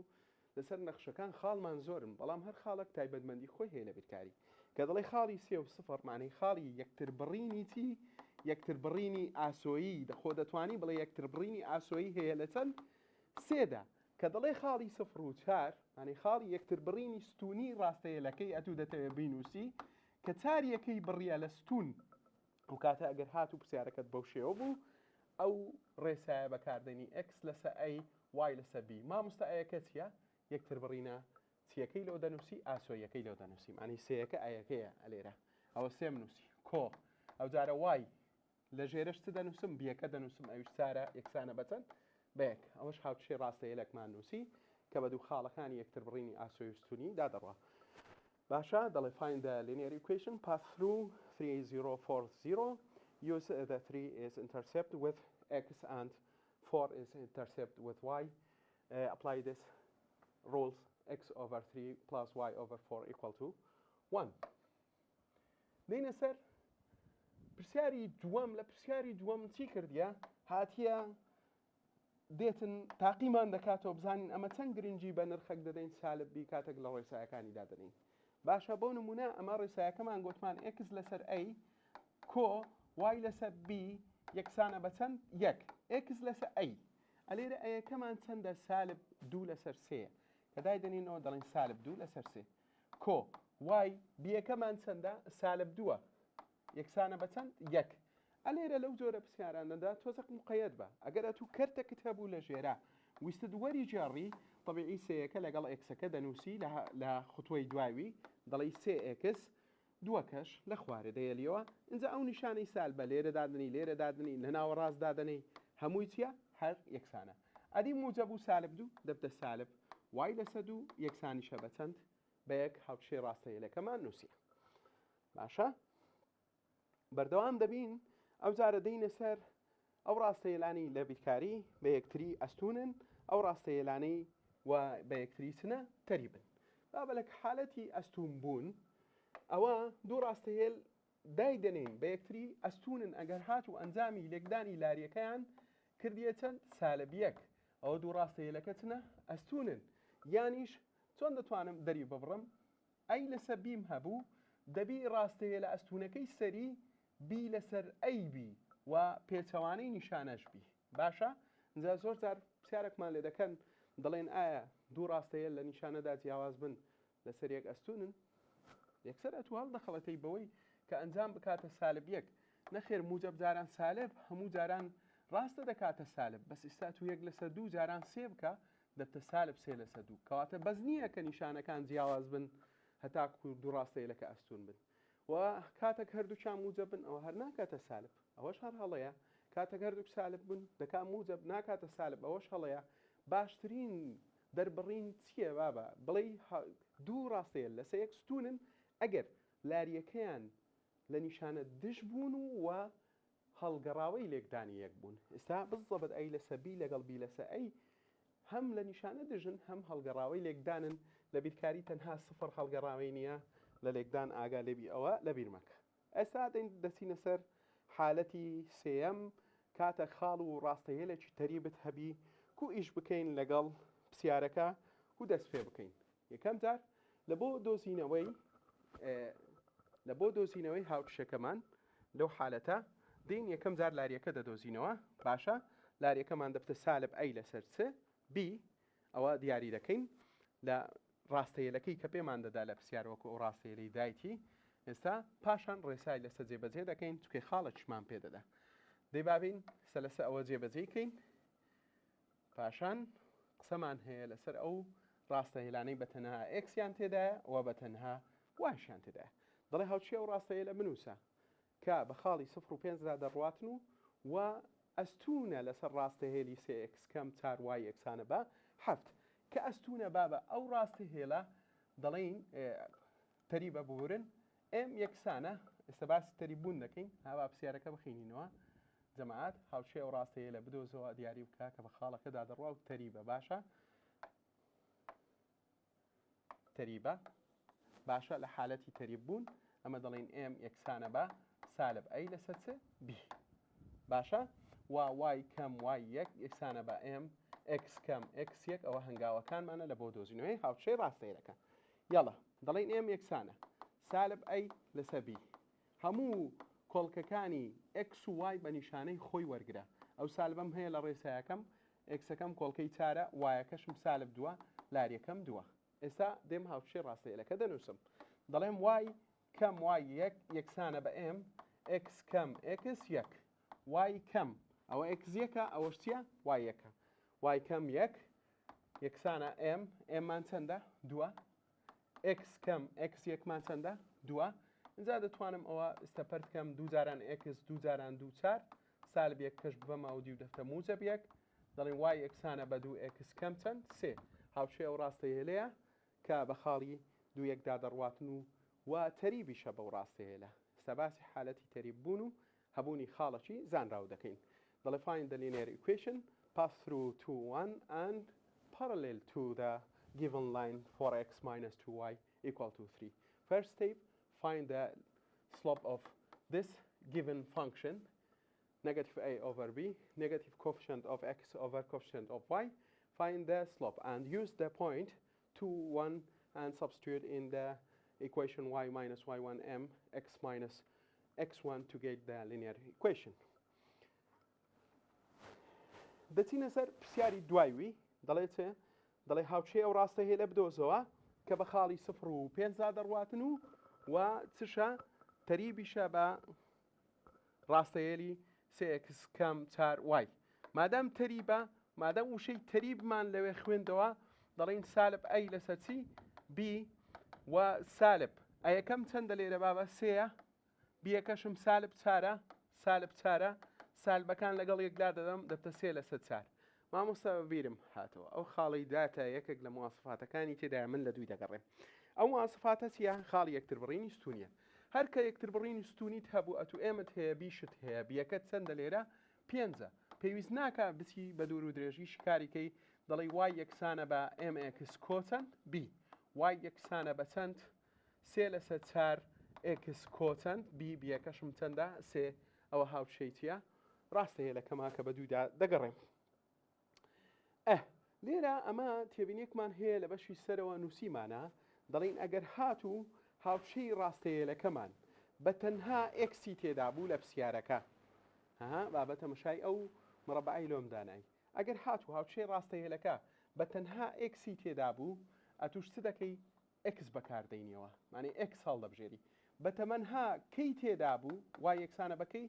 لەسەر نەخشەکان خاڵمان زۆرن بەڵام هەر خاڵک تایبەتمەندی خۆی هەیە لە بیرکاری کە دەڵێ خاڵی سێ و سفر معنەی خاڵی یەکتر بڕینی چی یەکتر بڕینی ئاسۆیی خۆ دەتوانی بڵێ یەکتر بڕینی ئاسۆیی هەیە لە چەند سێدا کە دەڵێ خاڵی سفر و چار معنەی خاڵی یەکتر بڕینی ستونی ڕاستەیەلەکەی ئەتوو دەتەوێت بینوسی کە چاریەکەی بڕیە لە ستون و کاتە ئەگەر هات و پرسیارەکەت بەو شێوە بوو ئەو ڕێسایە بەکاردێنی x لەسەر ئەی y لەسەر b مامۆستا ئەیەکە چییە یەکتر بڕینە چیەکەی لەو دەنووسی ئاسۆیەکەی لەو دەنووسی معنی سەیەکە ئەیەکەیە ئەلێرە ئەوە سێ منووسی کۆ ئەو جارە y لە ژێرەش چ دەنووسم بیەکە دەنووسم ئەویش چارە یەکسانە بەچەند بەیەک ئەوەش هاوچێ ڕاستەیەکمان نووسی کە بە دوو خاڵەکانی یەکتر بڕینی ئاسۆی و ستونی دادەڕوە باشا دەڵێ find the linear equation path through 3 0 4 0 use the 3 is intercept with x and 4 is intercept with y apply this rules x over 3 plus y over 4 equal to 1 دەینە سەر پرسیاری دووەم لە پرسیاری دووەم چی کردیە هاتیە دێتن تاقیمان دەکاتەوە بزانین ئەمە چەند گرنگی بە نرخەک دەدەین سالب بی کاتێک لە ڕێسایەکانی دادەنین. باشە بۆ نمونە ئەمە ڕێسایەکەمان گوتمان x لەسەر a کۆ y لەسەر b یەکسانە بە چەند یەک x لەسەر a ئەلێرە ئەیەکەمان چەندە سالب 2 لەسەر 3 کە دایدەنینەوە دەڵێن سالب 2 لەسەر 3 کۆ y بیەکەمان چەندە سالب 2 یەکسانە بە چەند یەک ئەلێرە لەو جۆرە پرسیارانەدا تۆزەق مقەیەد بە ئەگەر ئەتوو کەرتەکەت هەبوو لە ژێرە ویستت وەری جێڕی طبیعی سەیەکە لەگەڵ ئێکسەکە دەنووسی لە خوتوەی دواوی دەڵی 3x دووەکەش لە خوارە دەیەلیەوە اینجا ئەو نیشانەی سال بە لێرە دادنی لێرە دادنی لە ناوە ڕاست دادنەی هەمووی چیە هەر یەکسانە ئەدی موجب و سالب 2 دەبتە سالب وای لەسەر 2 یەکسانیشە بە چەند بە یەک هاوشێ ڕاستەیەلەکەمان نووسیە. باشە بەردەوام دەبین ئەو جارە دەینە سەر ئەو ڕاستەیەلانی لە بیرکاری بە یەکتری ئەستونن ئەو ڕاستەیەلانەی و بە یەکتری چنە تەریبن. بابە لە حالەتی ئەستون بوون ئەوە دوو ڕاستەیەل دایدەنین بە یەکتری ئەستونن ئەگەر هات و ئەنجامی لێکدانی لاریەکەیان کردیە چەند سالب یەک ئەوە دوو ڕاستەیەلەکە چنە ئەستونن یانیش چۆن دەتوانم دەری ببڕم ئەی لەسەر بیم هەبوو دەبی ڕاستەیە لە ئەستونەکەی سەری بی لەسەر ئەی بی و پێچەوانەی نیشانەش بی. باشە اینجا زۆر جار پرسیارێکمان لێ دەکەن دەڵێن ئایا دوو ڕاستەیە لە نیشانەدا جیاواز بن لەسەر یەک ئەستونن یەکسەر ئەتوو هەڵدەخەڵەتەی بەوەی کە ئەنجام بکاتە سالب یەک نەخێر موجب جاران سالب هەموو جاران ڕاستە دەکاتە سالب بەس ئێستا تو یەک لەسەر دوو جاران سێ بکە دەبتە سالب سێ لەسەر دوو کەواتە بەس نییە کە نیشانەکان جیاواز بن هەتا دوو ڕاستەیەلەکە ئەستون بن و کاتێک هەردووچان موجب بن ئەوە هەر ناکاتە سالب ئەوەش هەر هەڵەیە کاتێک هەردووک سالب بن دەکات موجب ناکاتە سالب ئەوەش هەڵەیە. باشترین دەربڕین چییە بابە بڵێ دوو ڕاستەیە لەسەر یەک ستونن ئەگەر لاریەکەیان لە نیشانە دش بوون و هەڵگەڕاوەی لێکدانی یەک بوون. ئێستا بزەبت ئەی لەسەر بی لەگەڵ بی لەسەر ئەی هەم لە نیشانە دژن هەم هەڵگەڕاوەی لێکدانن لە بیرکاری تەنها سفر هەڵگەڕاوەی نییە لە لێکدان ئاگا لێبی ئەوە لە بیرمەکە. ئێستا دەچینە سەر حالەتی سێەم کاتە خاڵ و ڕاستەیەلێکی تەریبت هەبی کو ئیش بکەین لەگەڵ پرسیارەکە و دەست پێ بکەین. یەکەم جار لە بۆ دۆزینەوەی هاوتشەکەمان لەو حالەتە دین یەکەم جار لاریەکە دەدۆزینەوە. باشە لاریەکەمان دەبتە سالب ئەی لەسەر چ بی ئەوە دیاری دەکەین لە ڕاستەیەلەکەی کە پێمان دەدا لە پرسیارەوەکو ئەو ڕاستەیەلی دایتی. ئێستا پاشان ڕێسای لەسەر جێبەجێ دەکەین چکێ خاڵەکیشمان پێدەدا دەیبابین سەلەسە ئەوە جێبەجێکەین پاشان قسەمان هەیە لەسەر ئەو ڕاستەهێلانەی بە تەنها ئێکسیان تێدایە و بە تەنها واشیان تێدایە. دەڵێ هاوچی ئەو ڕاستەیە لە بنووسە کە بە خاڵی 0.5 دەڕواتن و ئەستونە لەسەر ڕاستەهێلی 3x کەم 4 وای یەکسانە بە 7 کە ئەستونە بابە ئەو ڕاستەهێلە دەڵێن تەری بە بورن ئەم یەکسانە ئێستا باسی تەری بوون دەکەین هاوا پرسیارەکە بخینینەوە جەماعەت هاوچی ئەو ڕاستەیە لە بدۆزەوە دیاری بکە کە بە خاڵەکەدا دەڕوا و تەریبە باشە تەریبە باشە لە حالەتی تەریب بوون ئەمە دەڵێن ئێم یەکسانە بە سالب ئەی لەسەر چ بی باشە و وای کەم وای یەک یەکسانە بە ئێم ئەکس کەم ئەکس یەک ئەوە هەنگاوەکانمانە لە بۆ دۆزینەوەی هاوچەی ڕاستەیەەکە. یاڵە دەڵێن ئێم یەکسانە سالب ئەی لەسەر بی هەموو کۆڵکەکانی ئەکس و وای بە نیشانەی خۆی وەرگرە ئەو سالبەم هەیە لە ڕێسایەکەم ئەکسەکەم کۆڵکەی چارە وایەکەشم سالب دووە لاریەکەم دووە. ئێستا دێم هاوچەی ڕاستەیەەکە دەنووسم دەڵێم وای کەم وای یەک یەکسانە بە ئێم ئەکس کەم ئەکس یەک وای کەم ئەوە ئەکس یەکە ئەوەش چییە وای یەکە وای کەم یەک یەکسانە ئێم ئێممان چەندە دووە ئەکس کەم ئەکس یەکمان چەندە دووە. اینجا دەتوانم ئەوە ئستەپەر بکەم دوو جاران ئەکس دوو جاران دوو چار سالب یەک کەش ببەمە و دیو دەفتە موجب یەک دەڵێن وای یەکسانە بە دوو ئەکس کەم چەند سێ هاوچێ ئەو ڕاستەیەلەیە کە بە خاڵی دوو یەکدا دەڕواتن و تەریبیشە بەو ڕاستەیەلە. سەباسی حالەتی تەریب بوون و هەبوونی خاڵەکی زانراو دەکەین. دەڵێ find the linear equation pass through 2 1 and parallel to the given line for x minus 2y equal to 3. First step, find the slope of this given function negative a over b, negative coefficient of x over coefficient of y. Find the slope and use the point 2, 1 and substitute in the equation y minus y1 m x minus x1 to get the linear equation. دەچینە سەر پرسیاری دوایوی دەڵێت چێ دەڵێ هاوچێ ئەو ڕاستە هەیە لە بدۆزەوە کە بە خاڵی 0 و 5 دەڕواتن و چشە تەریبیشە بە ڕاستەیەلی 3x کەم 4y مادام تەریبە مادام وشەی تەریبمان لەوێ خوێندەوە دەڵێن سالب ئەی لەسەر چی b و سالب ئەیەکەم چەندە لێرە بابە 3 بیەکەشم سالب 4 سالب 4 سالبەکان لەگەڵ یەکدا دەدەم دەبتە 3 لەسەر 4 مامۆستا بەبیرم هاتەوە ئەو خاڵی داتە یەکێک لە مواسفاتەکانی تێدایە من لە دوی دەگەڕێم ئەو مواسفاتە چیە خاڵی یەکتر بڕینی ستونیە هەر کە یەکتر بڕینی ستونیت هەبوو ئەتو ئێمەت هەیە بیشت هەیە بیەکەت چەندە لێرە 5 پێویست ناکە بچی بە دوور و درێژی شکاریکەی دەڵێ وای یەکسانە بە mx کۆچەند b وای یەکسانە بە چەند 3 لەسەر 4 x کۆچەند b بیەکەشم چەندە 3 ئەوە هاوشەیتیە ڕاستە هەیە لە کەما کە بە دوودا دەگەڕێم لێرە ئەمە تێبینێکمان هەیە لە بەشی سەرەوە نووسیمانە دەڵێن ئەگەر هاتوو هاوچەی ڕاستەیەلەکەمان بە تەنها ئێکسی تێدا بوو لە پرسیارەکە بابەتە مشای ئەو مڕەبعی لۆم دانای ئەگەر هاتوو هاوچەی ڕاستەیەلەکە بە تەنها ئێکسی تێدا بوو ئەتوش چ دەکەی ئێکس بەکاردەینەوە مانێ ئێکس هەڵدەبژێری بە تەمەنها کەی تێدا بوو وای یەکسانە بەکەی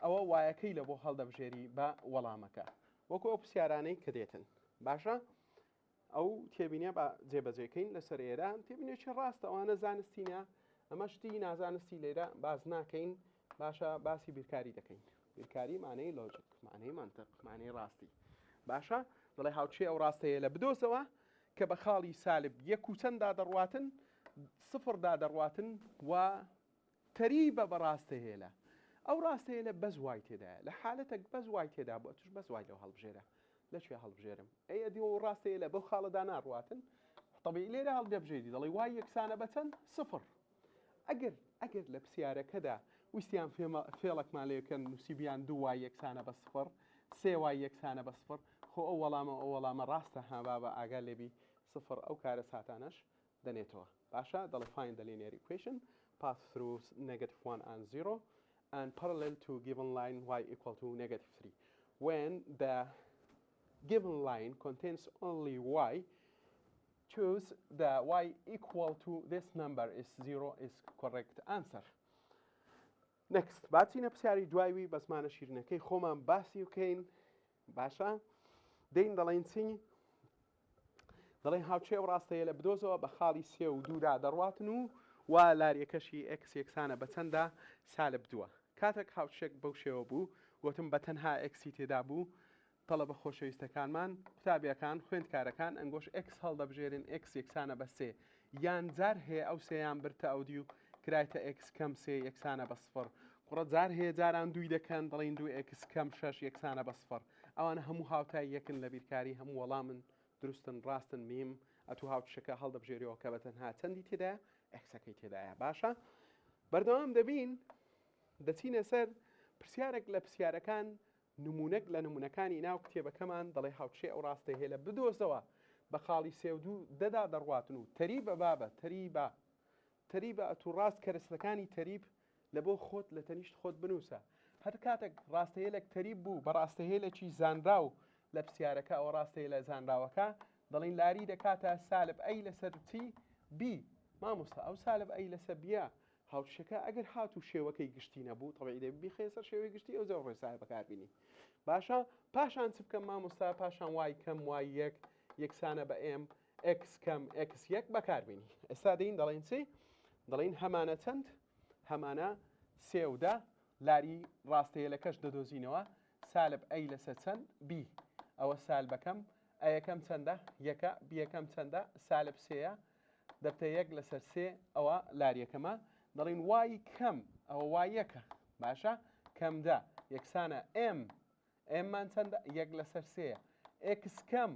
ئەوە وایەکەی لە بۆ هەڵدەبژێری بە وەڵامەکە وەکو ئەو پرسیارانەی کە دێتن باشە ئەو تێبینە بە جێبەجێکەین لەسەر ئێرە تێبینێکی ڕاستە ئەوانە زانستینە ئەمە شتی نازانستی لێرە باز ناکەین باشە باسی بیرکاری دەکەین بیرکاری مانەی لۆجیک مانەی منتق مانەی ڕاستی باشە دەڵێ هاوچێ ئەو ڕاستەیە لە بدۆزەوە کە بە خاڵی سالب یەک و چەنددا دەڕواتن سفردا دەڕواتن و تەریبە بە ڕاستەهێلە ئەو ڕاستەیە لە بەز وای تێدایە لە حالەتێک بەز وای تێدا بۆ توش بەز وای لەو هەڵبژێرە لەکوێ هەڵبژێرم ئەیە دیوە و ڕاستەیە لە بەو خاڵەدا ناڕواتن طبیعی لێرە هەڵدەبژێری دەڵێ وای یەکسانە بە چەند سفر ئەگەر لە پرسیارەکەدا ویستیان فێڵێکمان لێکەن نووسیبیان دوو وای یەکسانە بە سفر سێ وای یەکسانە بە سفر خۆ ئەو وەڵامە ڕاستە هەبا بە ئاگا لێبی سفر ئەو کارە ساتانەش دەنێتەوە باشە دەڵێ find the linear equation pass through -1 and 0 and parallel to given line y equal to -3 when the given line contains only y choose the y equal to this number is 0 is correct answer next باتینە پرسیاری دوایوی بە زمانە شیرینەکەی خۆمان باسی وکەین باشە دەین دەڵێن چی دەڵێن هاوچێ ئەو ڕاستەیە لە بدۆزەوە بە خاڵی 3 و 2 دا دەڕواتن و لاریەکەشی x یەکسانە بە چەندە سالب 2 کاتێک هاوچێک بەو شێوە بوو گوتم بە تەنها ئەکسی تێدا بوو تەڵە بە خۆشەویستەکانمان قوتابیەکان خوێندکارەکان ئەنگۆش x هەڵدەبژێرن x یەکسانە بە 3 یان جار هەیە ئەو سێیان برتە ئەو دی و کرایتە x کەم 3 یەکسانە بە سفر کوڕە جار هەیە جاران دوی دەکەن دەڵێن 2x کەم 6 یەکسانە بە سفر ئەوانە هەموو هاوتای یەکن لە بیرکاری هەموو وەڵامن دروستن ڕاستن میم ئەتوو هاوچەکە هەڵدەبژێریەوە کە بە تەنها چەندی تێدایە ئەکسەکەی تێدایە باشە بەردەوام دەبین دەچینە سەر پرسیارێک لە پرسیارەکان نمونەک لە نمونەکانی ناو کتێبەکەمان دەڵێ هاوچێ ئەو ڕاستەیە هەیە لە بدۆزەوە بە خاڵی 3 و 2 دەدا دەڕواتن و تەریبە بابە تەریبە ئەتوو ڕاست کەرەستەکانی تەریب لە بۆ خۆت لە تەنیشت خۆت بنووسە هەر کاتێک ڕاستەیەلێک تەریب بوو بە ڕاستەهێلێکی زانراو لە پرسیارەکە ئەوە ڕاستەیە لە زانراوەکە دەڵێن لاری دەکاتە سالب ئەی لەسەر چی b مامۆستا ئەو سالب ئەی لەسەر بیە هاوچەکە ئەگەر هاتوو شێوەکەی گشتی نەبوو طبیعی دەبی خێسەر شێوەی گشتی ئەو زەو ڕێسای بەکاربینی باشە پاشان چ بکەم مامۆستا پاشان وای کەم وای یەک یەکسانە بە m x کەم x1 بەکاربینی ئێستا دەین دەڵێن چی دەڵێن هەمانە چەند هەمانە 3 و 10 لاری ڕاستەیەلەکەش دەدۆزینەوە سالب ئەی لەسەر چەند b ئەوە سالبەکەم ئەیەکەم چەندە یەکە بیەکەم چەندە سالب 3 دەبتە 1 لەسەر 3 ئەوە لاریەکەمە دەڵێن وای کەم ئەوە وای یەکە باشە کەمدا یەکسانە ئێممان چەندە 1 لەسەر 3 x کەم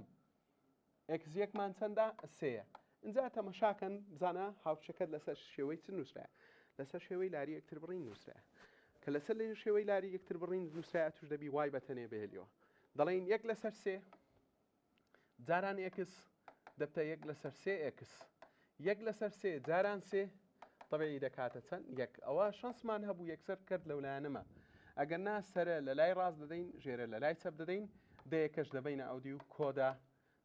x یەکمان چەندە 3 اینجا تەمەشاکەن بزانە هاوچەکەت لەسەر شێوەی چ نووسرایە لەسەر شێوەی لاری یەکتر بڕین نووسرایە کە لەسەر لێ شێوەی لاری یەکتر بڕین نووسرایە توش دەبی وای بەتەنێ بهێلیەوە دەڵێن 1/3 جاران ئێکس دەبتە 1/3 ئێکس 1/3 جاران سێ طبیعی دەکاتە چەند یەک ئەوە شانسمان هەبوو یەکسەر کرد لەولایەنەمە ئەگەر نا سەرە لە لای ڕاست دەدەین ژێرە لە لای چەپ دەدەین دەیەکەش دەبینە ئەودی و کۆدا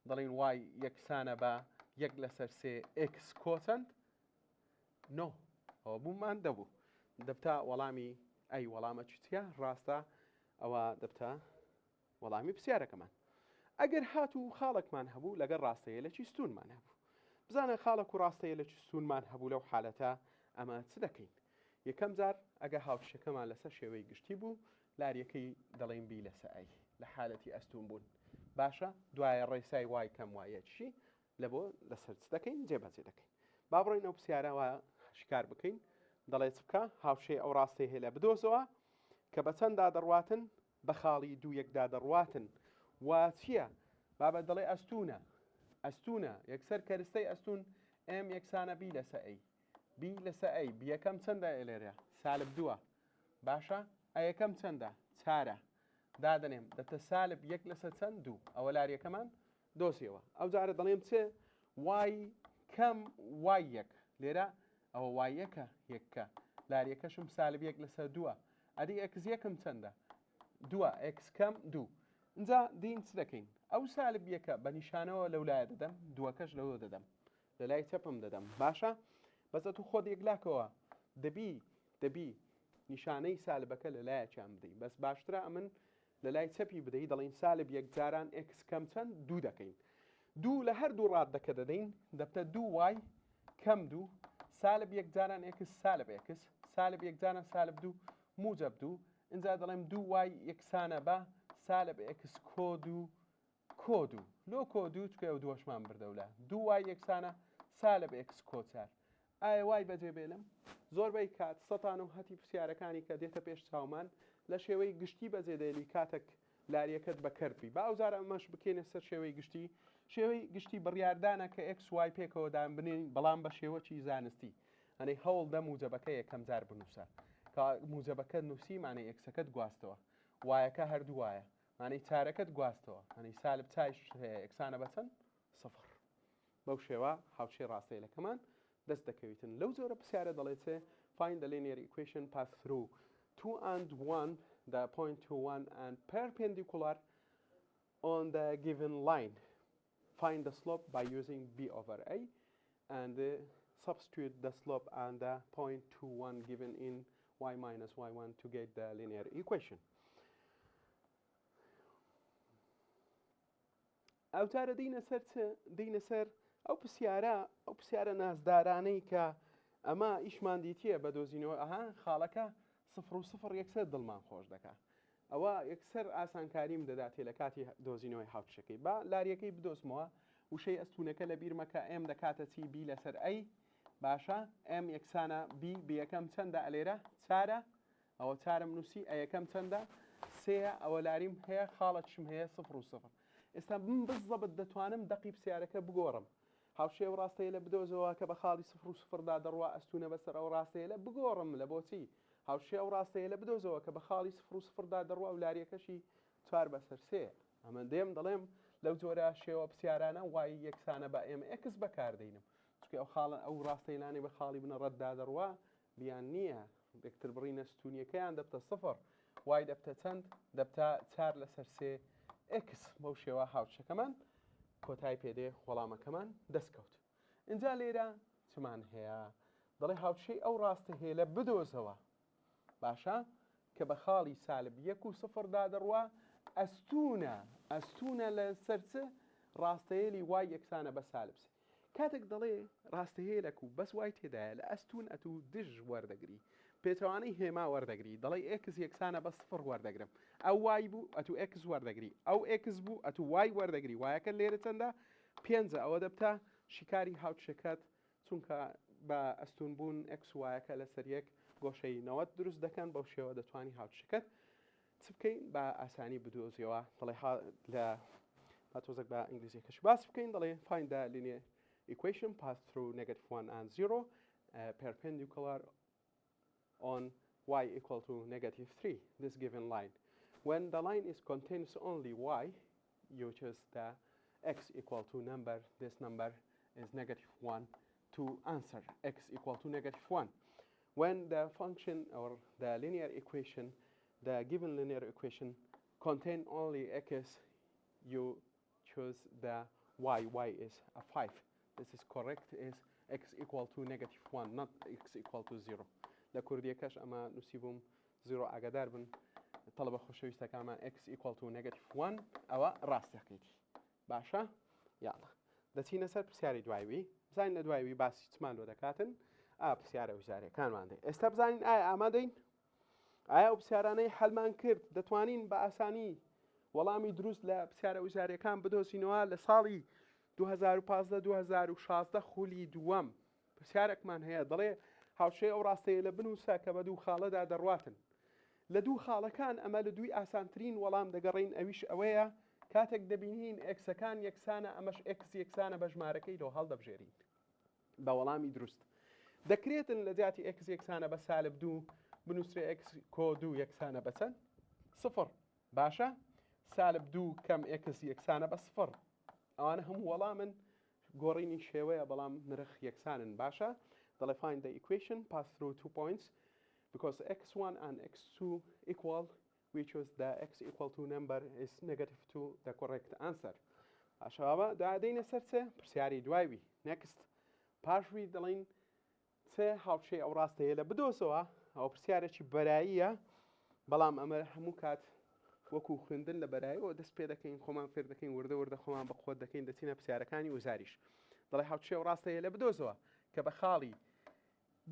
دەڵێن وای یەکسانە بە 1/3 ئێکس کۆ چەند نۆ ئەوە بوومان دەبوو دەبتا وەڵامی ئەی وەڵامە چیتە ڕاستە ئەوە دەبتە وەڵامی پرسیارەکەمان ئەگەر هاتوو خاڵێکمان هەبوو لەگەڵ ڕاستەیە لە چیستونمان هەبوو بزانە خاڵک و ڕاستەیە لە چیستونمان هەبوو لەو حالەتە ئەمە چ دەکەین یەکەم جار ئەگە هاوشەکەمان لەسەر شێوەی گشتی بوو لاریەکەی دەڵێن بی لەسە ئەی لە حالەتی ئەستون بوون باشە دوایە ڕێسای وای کەم وایە چی لە بۆ لەسەر چ دەکەین جێبەجێ دەکەین با بڕۆین ئەو پرسیارەوە شکار بکەین دەڵێت بکە هاوشێ ئەو ڕاستی هەیە لە بدۆزەوە کە بە چەنددا دەڕواتن بە خاڵی دوو یەکدا دەڕواتن وا چییە بابەت دەڵێ ئەستونە یەکسەر کەرستەی ئەستون ئەم یەکسانە بی لەسە ئەی بی لەسە ئەی بیەکەم چەندە ئێلێرە سالب دووە باشە ئەیەکەم چەندە چارە دادەنێم دەتە سالب 1/2 ئەوە لاریەکەمان دۆسیەوە ئەو جارە دەڵێم چێ وای کەم وای یەک لێرە ئەوە وای یەکە یەککە لاریەکەشم سالب 1/2 ئەدی ئەکس یەکم چەندە دووە ئەکس کەم دوو اینجا دین چ دەکەین ئەو سالب یەکە بە نیشانەوە لەولایە دەدەم دووەکەش لەوە دەدەم لە لای چەپم دەدەم باشە بەزە تو خۆت یەکلاکەوە دەبی نیشانەی سالبەکە لە لایەکیان بدەین بەس باشترە ئەمن لە لای چەپی بدەی دەڵێن سالب یەک جاران ئێکس کەم چەند دوو دەکەین دوو لە هەردوو ڕاددەکە دەدەین دەبتە دوو وای کەم دوو سالب یەک جاران ئێکس سالب ئێکس سالب یەک جاران سالب دوو موجب دوو اینجا دەڵێم دوو وای یەکسانە بە سالب ئێکس کۆ دوو کۆ دوو لۆ کۆ دوو چکە ئەو دووەشمان بردەولە دوو وای یەکسانە سالب ئێکس کۆ چار ئایا وای بەجێ بێنم زۆربەی کات سەتان و هەتی پرسیارەکانی کە دێتە پێش چاومان لە شێوەی گشتی بەجێدێلی کاتێک لاریەکەت بەکەرپی با ئەوزارە ئەمەش بکەینە سەر شێوەی گشتی بڕیاردانە کە ئێکس وای پێکەوەدان بنێن بەڵام بە شێوەی زانستی ئەنەی هەوڵ دە موجەبەکە یەکەم جار بنووسە کە موجەبەکە نووسی مانەی ئێکسەکەت گواستەوە وایەکە هەردوو وایە مانەی چارەکەت گواستەوە ئەنەی سالب چایش هەیە ئێکسانە بەچەند سەفر بەو شێوە هاوشێ ڕاستەیەکەمان دەست دەکەویتن لەو زۆرە پرسیارە دەڵێتێ find the linear equation path through 2 and 1 the point 2 1 and perpendicular on the given line find the slope by using b over a and substitute the slope and the point 2 1 given in y minus y1 to get the linear equation ئەو جارە دینە سەر ئەو پرسیارە نازدارانەی کە ئەمە ئیشمان دیتیە بە دۆزینەوە ئەها خاڵەکە 0 یەکسەر دڵمان خۆش دەکات ئەوە یەکسەر ئاسانکاریم دەداتێ لە کاتی دۆزینەوەی هاوشەکەی با لاریەکەی بدۆزمەوە وشەی ئەستونەکە لە بیرمەکە ئێم دەکاتە چی بی لەسەر ئەی باشە ئێم یەکسانە بی یەکەم چەندە ئەلێرە چارە ئەوە چارم نووسی ئەیەکەم چەندە سەیە ئەوە لاریم هەیە خاڵەتشم هەیە 0 ئێستا من بزەبت دەتوانم دەقی پرسیارەکە بگۆڕم هاوشێ و ڕاستەیە لە بدۆزەوە کە بە خاڵی 0 دەڕوا ئەستونە بەسەر ئەو ڕاستەیە لە بگۆڕم لە بۆچی هاوشێ ئەو ڕاستەیە لە بدۆزەوە کە بە خاڵی 0 دەڕوا و لاریەکەشی 4 بەسەر سێ ئەمە دێم دەڵێم لەو جۆرە شێوە پرسیارانە وای یەکسانە بە ئێمە ئێکس بەکاردەینم چکە ئەو ڕاستەیلانی بە خاڵی بنە ڕەتدا دەڕوا بیان نییە یەکتر بڕینە ستونیەکەیان دەبتە 0 وای دەبتە چەند دەبتە 4 لەسەر سێ ئێکس بەو شێوە هاوشەکەمان کۆتای پێدێ وەڵامەکەمان دەستکەوت اینجا لێرە چمان هەیە دەڵێ هاوشەی ئەو ڕاستە هەیە لە بدۆزەوە باشە کە بە خاڵی سالب 1 دەڕوا ئەستونە لە سەرچە ڕاستەیەلی وای یەکسانە بە سالب سێ کاتێک دەڵێ ڕاستەیەلەک و بەس وای تێدایە لە ئەستون ئەتوو دژ وەردەگری پێچەوانەی هێما وەردەگری دەڵێ ئێکس یەکسانە بە 0 وەردەگرم ئەو وای بوو ئەتوو ئێکس وەردەگری ئەو ئێکس بوو ئەتوو وای وەردەگری وایەکە لێرە چەندە 5 ئەوە دەبتە شیکاری هاوشەکەت چونکە بە ئەستون بوون ئەکس وایەکە لەسەر یەک گۆشەی 90 دروست دەکەن بەو شێوە دەتوانی هاوشەکەت چ بکەین بە ئاسانی بدۆزیەوە دەڵێ لە تۆزێک بە ئینگلیزیەکەش باس بکەین دەڵێ find the linear equation pass through -1 and 0 perpendicular on y equal to negative 3, this given line. When the line contains only y, you choose the x equal to number, this number is negative 1 to answer x equal to negative 1. When the function or the linear equation, the given linear equation contain only x, you choose the y is a 5. This is correct, is x equal to negative 1, not x equal to 0. لكوردية كاش أما نسيبهم 0 أقدار بن طلبة خوشويستا كاما x equal to negative 1 أو راس يقيتي باشا يلا دتينا سر بسياري دوايوي بزاين لدوايوي باس تمان ودكاتن بسيارة وزاري كان ما عندي استبزاين آمادين وبسياراني حل ما انكرت دتوانين بأساني وڵامی دروست لە پرسیارە وزارەکان بدۆزینەوە لە ساڵی 2015-2016 خولی دووەم پرسیارێکمان هەیە دەڵێ هاوشێ ئەو ڕاستەیە لە بنووسە کە بە دوو خاڵەدا دەڕواتن لە دوو خاڵەکان ئەمە لە دووی ئاسانترین وەڵام دەگەڕین ئەویش ئەوەیە کاتێک دەبینین ئێکسەکان یەکسانە ئەمەش ئێکس یەکسانە بە ژمارەکەی لۆ هەڵدەبژێرین بە وەڵامی دروست دەکرێتن لە جیاتی ئێکس یەکسانە بە سالب 2 بنووسرێ ئێکس کۆ 2 یەکسانە بە چەند؟ 0 باشە؟ سالب 2 کەم ئێکس یەکسانە بە 0 ئەوانە هەموو وەڵامن گۆڕینی شێوەیە بەڵام نرخ یەکسانن باشە دەڵێ find the equation pass through 2 points because x1 and x2 equal we choose the x equal to number is negative 2 the correct answer باشە دادەینە سەر چێ پرسیاری دوایوی next پاشوی دەڵێن چێ هاوشێ ئەو ڕاستەیە لە بدۆزەوە ئەو پرسیارێکی بەراییە بەڵام ئەمە هەموو کات وەکو خوێندن لە بەرایەوە دەست پێ دەکەین خۆمان فێر دەکەین وردە خۆمان بە خۆت دەکەین دەچینە پرسیارەکانی وزاریش دەڵێ هاوشێ ئەو ڕاستەیە لە بدۆزەوە کە بە خاڵی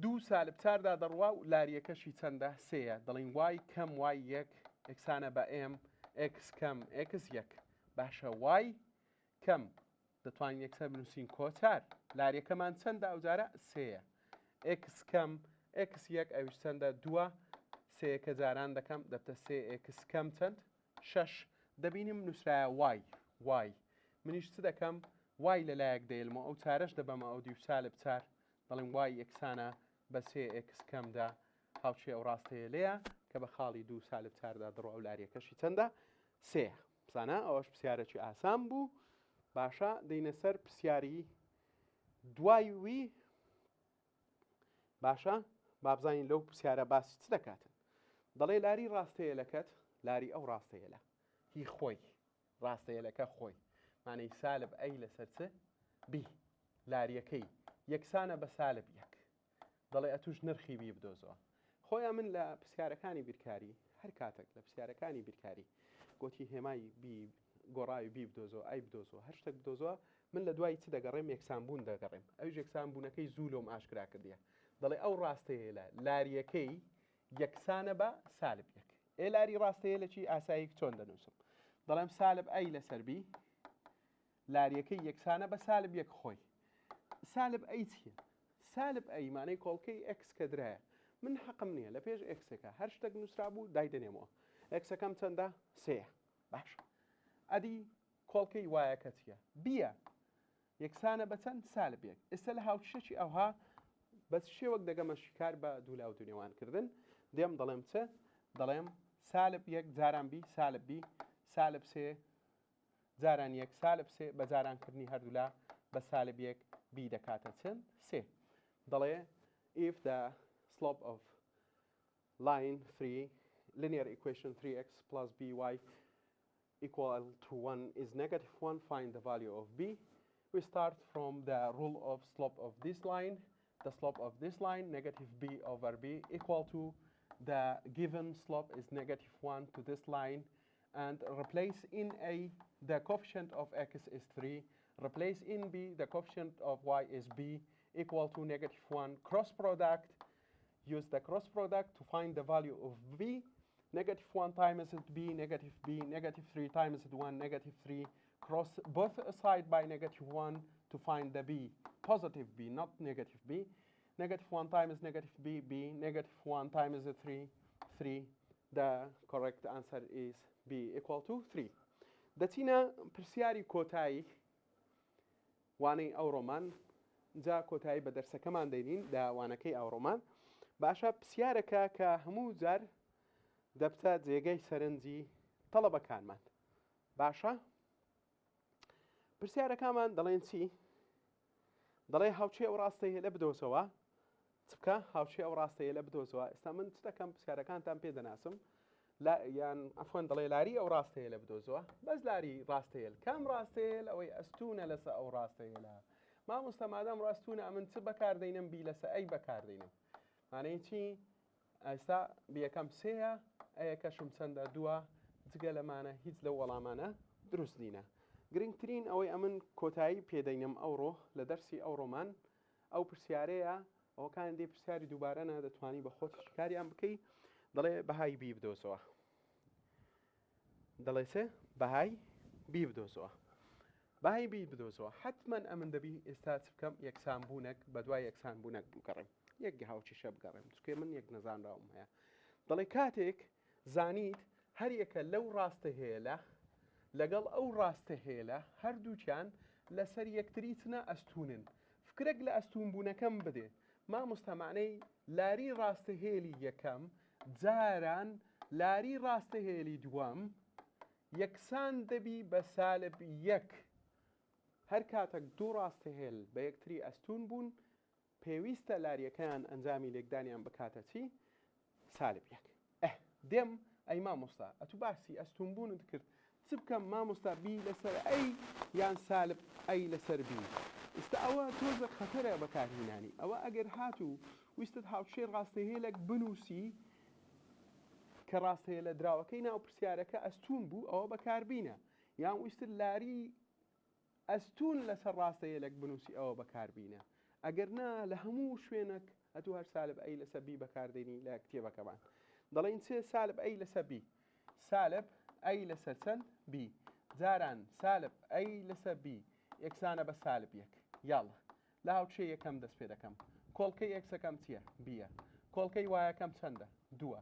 2 سالب 4دا دەڕوا و لاریەکەشی چەندە سەیە دەڵێن وای کەم وای یەک ئێکسانە بە m x کەم x یەک باشە وای کەم دەتوانین یەکسەر بنووسین کۆ 4 لاریەکەمان چەندە ئەوجارە سەیە x کەم x یەک ئەویش چەندە 2 سەیەکە جاران دەکەم دەبتە 3x کەم چەند 6 دەبینیم نووسرایە وای منیش چ دەکەم وای لەلایەک دەیلمەوە ئەو چارەش دەبەمە ئەو دیو سالب 4 دەڵێن وای یەکسانە بە 3x کەمدا هاوچێ ئەو ڕاستەیە لەیە کە بە خاڵی 2 سالب 4دا دڕۆ ئەو لاریەکەشی چەندە 3 بزانە ئەوەش پرسیارێکی ئاسان بوو باشە دەینە سەر پرسیاری دوایوی باشە بابزانین لەو پرسیارە باسی چ دەکاتن دەڵێ لاری ڕاستەیە لەکەت لاری ئەو ڕاستەیە لە هی خۆی ڕاستەیە لەکە خۆی مانەی سالب ئەی لەسەر چ بی لاریەکەی یەکسانە بە سالب یەک دەڵێ ئەتوش نرخی بی بدۆزەوە خۆیان من لە پرسیارەکانی بیرکاری هەر کاتێک لە پرسیارەکانی بیرکاری گوتی هێمای بی گۆڕاوی بی بدۆزەوە ئەی بدۆزەوە هەر شتێک بدۆزەوە من لە دوای چ دەگەڕێم یەکسانبوون دەگەڕێم ئەویش یەکسانبوونەکەی زوو لۆم ئاشکرا کردیە دەڵێ ئەو ڕاستەیە لە لاریەکەی یەکسانە بە سالب یەک لاری ڕاستەیە لە چی ئاسایی چۆن دەنووسم دەڵێم سالب ئەی لەسەر بی لاریەکەی یەکسانە بە سالب یەک خۆی سالب ئەی چییە سالب ئەی مانەی کۆڵکەی ئەکس کە درایە من حەقم نییە لە پێش ئەکسەکە هەر شتێک نووسرا بوو دایدەنێمەوە ئەکسەکەم چەندە سەیە باش ئەدی کۆڵکەی وایەکە چییە بیە یەکسانە بە چەند سالب یەک ئێستا لە هاوچشێکی ئەوها بەس شێوەک دەگەمە شکار بە دوولاو دونێوانکردن دێم دەڵێم چ دەڵێم سالب یەک جاران بی سالب بی سالب سێ جاران یەک سالب سێ بە جارانکردنی هەردوولا بە سالب یەک بی دەکاتە چەند سێ دەڵێ if the slope of line 3 linear equation 3x plus by equal to 1 is negative 1 find the value of b we start from the rule of slope of this line the slope of this line negative b over b equal to the given slope is negative 1 to this line and replace in a the coefficient of x is 3 replace in b the coefficient of y is b equal to negative 1 cross product use the cross product to find the value of b negative 1 times it b negative 3 times it 1 negative 3 cross both side by negative 1 to find the b positive b not negative b negative 1 times negative b b negative 1 times 3 3 the correct answer is b equal to 3 دەچینە پرسیاری کۆتایی وانەی ئەوڕۆمان جا کۆتایی بە دەرسەکەمان دەینین داوانەکەی ئەوڕۆمان باشە پرسیارەکە کە هەموو جار دەبتە جێگەی سەرنجی تەڵەبەکانمان. باشە پرسیارەکانمان دەڵێن چی؟ دەڵێ هاوچێ ئەو ڕاستەیە لە بدۆزەوە چ بکە؟ هاوچێ ئەو ڕاستەیە لە بدۆزەوە. ئێستا من چ دەکەم؟ پرسیارەکانتان پێ دەناسم یان ئەفۆن دەڵێ لاری ئەو ڕاستەیە لە بدۆزەوە، بەس لاری ڕاستەیە کام ڕاستەیە ئەوەی ئەستونە لەسەر ئەو ڕاستەیە لە مامۆستا مادام ڕاستونە من چ بەکاردەینم بی لەسەر ئەی بەکاردەینم. مانەی چی؟ ئێستا بیەکەم سەیە ئەیەکەشم چەندە دووە جگە لەمانە هیچ لەو وەڵامانە دروست نینە. گرنگترین ئەوەی ئەمن کۆتایی پێدەینم ئەوڕۆ لە دەرسی ئەوڕۆمان ئەو پرسیارەیە ئەوەکان دێ پرسیاری دووبارە دەتوانی بە خۆت شکاریان بکەی. دەڵێ بەهای بی بدۆزەوە، دەڵێ سێ بەهای بی بدۆزەوە، بەهای بی بدۆزەوە. حتمما ئەمن دەبی ئێستا چ بکەم؟ یەکسانبوونێک بە دوای یەکسانبوونێک بگەڕێم، یەک هاوچیشە بگەڕێم چکێ من یەک نەزانراوم هەیە. دەڵێ کاتێک زانیت هەر یەکە لەو ڕاستە هێلە لەگەڵ ئەو ڕاستە هێلە هەردووچیان لەسەر یەکتری چنە ئەستونن. فکرێک لە ئەستونبوونەکەم بدێ. مامۆستامانەی لاری ڕاستەهێلی یەکەم جاران لاری ڕاستەهێلی دووەم یەکسان دەبی بە سالب یەک. هەر کاتێک دوو ڕاستەهێل بە یەکتری ئەستون بوون پێویستە لاریەکەیان ئەنجامی لێکدانیان بکاتە چی؟ سالب یەک. دێم ئەی مامۆستا ئەتوو باسی ئەستونبوونت کرد، چ بکەم مامۆستا بی لەسەر ئەی یان سالب ئەی لەسەر بی؟ ئێستا ئەوە تۆزە خەتەرە بەکارهێنانی. ئەوە ئەگەر هاتوو ویستت هاوچێ ڕاستەهێلێک بنووسی کە ڕاستەیە لە دراوەکەی ناو پرسیارەکە ئەستون بوو ئەوە بەکاربینە، یان ویستت لاری ئەستون لەسەر ڕاستەهێلێک بنووسی ئەوە بەکاربینە. ئەگەر نا لە هەموو شوێنێک ئەتوو هەر سالب ئەی لەسەر بی بەکاردێنی لە کتێبەکەمان. دەڵێن چێ؟ سالب ئەی لەسەر بی، سالب ئەی لەسەر چەند؟ بی. جاران سالب ئەی لەسەر بی یەکسانە بە سالب یەک. یاڵە لە هاوچێ یەکەم دەست پێ دەکەم. کۆڵکەی ئەکسەکەم چییە؟ بیە. کۆڵکەی وایەکەم چەندە؟ دووە.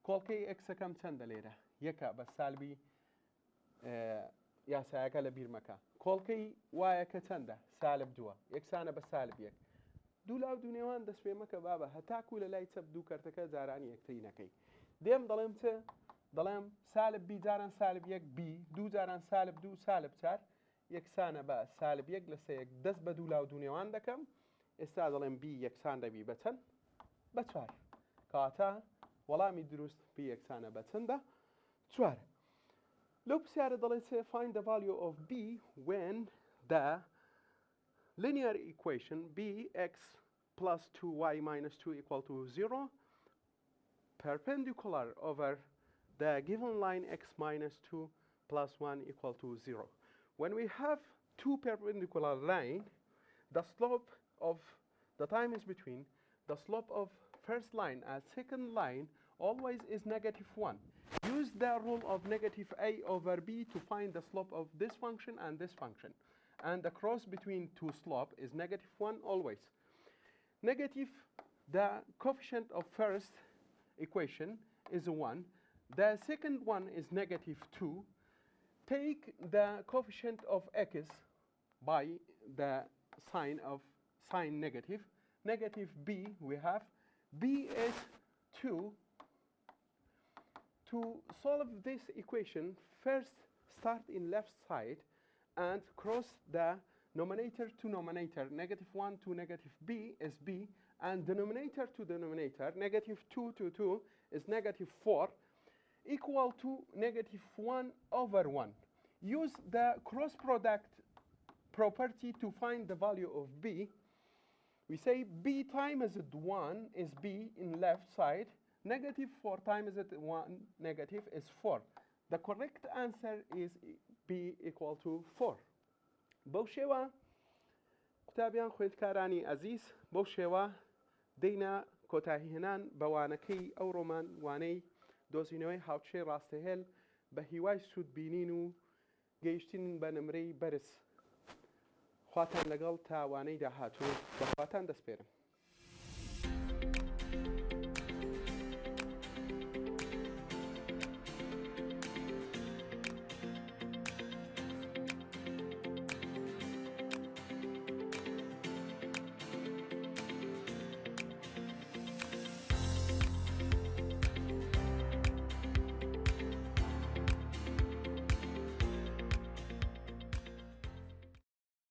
کۆڵکەی ئەکسەکەم چەندە لێرە؟ یەکە بە سالبی یاسایەکە لە بیرمەکە. کۆڵکەی وایەکە چەندە؟ سالب دووە یەکسانە بە سالب یەک. دوو لاو دوو نێوان دەست پێ مەکە بابە هەتاکو لە لای چەپ دوو کەرتەکە جارانی یەکتری نەکەی. دێم دەڵێم چ؟ دەڵێم سالب بی جاران سالب یەک بی، دوو جاران سالب دوو سالب چار یەکسانە بە سالب یەک لەسەر یەک. دەست بە دوو لاو دوو نێوان دەکەم. ئێستا دەڵێم بی یەکسان دەبی بە چەند؟ بە چوار. کاتە وەڵامی دروست بی یەکسانە بە چەندە؟ چوارە. لەو پرسیارە دەڵێت find the value of b when the linear equation bx plus 2y minus 2 equal to 0 perpendicular over the given line x minus 2 plus 1 equal to 0. When we have two perpendicular lines, the slope of the time is between the slope of first line and second line always is -1. Use the rule of -a over b to find the slope of this function and this function. And the cross between two slope is -1 always. The coefficient of first equation is 1. The second one is -2. Take the coefficient of x by the sign of sign negative. Negative b we have. b is 2. To solve this equation, first start in left side and cross the numerator to numerator. -1 to -b is b, and denominator to denominator, -2 to 2 is -4, equal to -1 over 1. Use the cross product property to find the value of b. We say b times 1 is b in left side. -4 times 1 negative is 4. The correct answer is b equal to 4. بەو شێوە قوتابیان خوێندکارانی ئەزیز بەو شێوە دەینە کۆتاهیهێنان بەوانەکەی ئەو ڕۆمان وانەی دۆزینەوەی هاوچێ ڕاستەهێل بە هیوای سوودبینین و گەیشتن بە نمرەی بەرز. خواتان لەگەڵ تاوانەی داهاتوو بەخواتان دەسپێرم.